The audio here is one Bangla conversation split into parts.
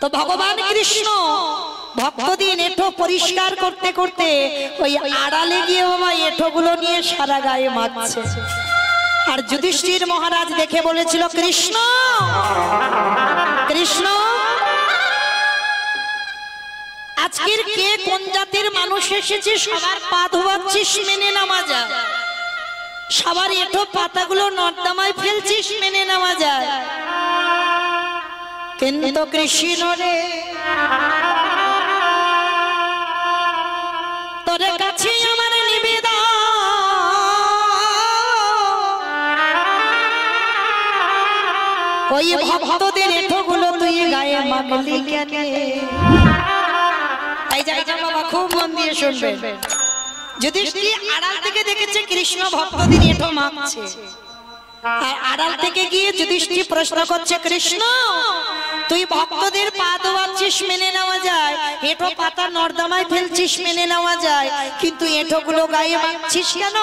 তো ভগবান কৃষ্ণ ভক্তদের এঁঠো পরিষ্কার করতে করতে ওই আড়ালে গিয়ে বাবা এঁঠোগুলো নিয়ে সারা গায়ে মাখছে। আর যুধিষ্ঠির মহারাজ দেখে বলেছিল, কৃষ্ণ কৃষ্ণ, আজকের কে কোন জাতির মানুষ এসেছে, সবার পা ধোয়াচ্ছিস, মেনে নেওয়া যায়। সবার এঁঠো পাতাগুলো নর্দমায় ফেলছিস, মেনে নেওয়া যায়। কিন্তু কৃষ্ণ রে, তোর কাছে আমার নিবেদন, ওই ভক্তদের এঁঠোগুলো তুই গায়ে মাখলি কেন? এই জায়গা বাবা খুব মন দিয়ে শুনবেন। যুধিষ্ঠির আড়াল থেকে দেখেছে কৃষ্ণ ভক্তদের এঁঠো মাখছে, আর আড়াল থেকে গিয়ে যুধিষ্ঠির প্রশ্ন করছে, কৃষ্ণ তুই ভক্তদের পা ধোয়াচ্ছিস, মেনে নেওয়া যায়। এঁঠো পাতা নর্দমায় ফেলছিস, মেনে নেওয়া যায়, কিন্তু এঁঠোগুলো গায়ে মাখছিস কেন?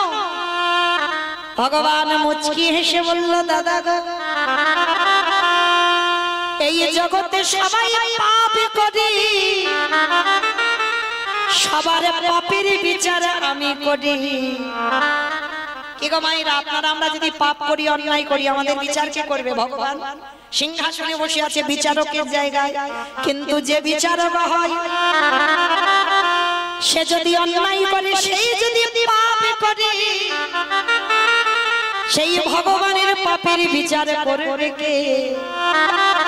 ভগবান মুচকি হেসে বলল, দাদা গো, এই জগতে সবাই পাপ করি, সবার পাপের বিচার আমি করি। কি গো মায়েরা, আপনারা আমরা যদি পাপ করি, অন্যায় করি, আমাদের বিচার কে করবে? ভগবান সিংহাসনে বসে আছে বিচারকের জায়গায়, কিন্তু যে বিচারক হয় সে যদি অন্যায় করে, সেই যদি পাপ করে, সেই ভগবানের পাপের বিচার করবে কে?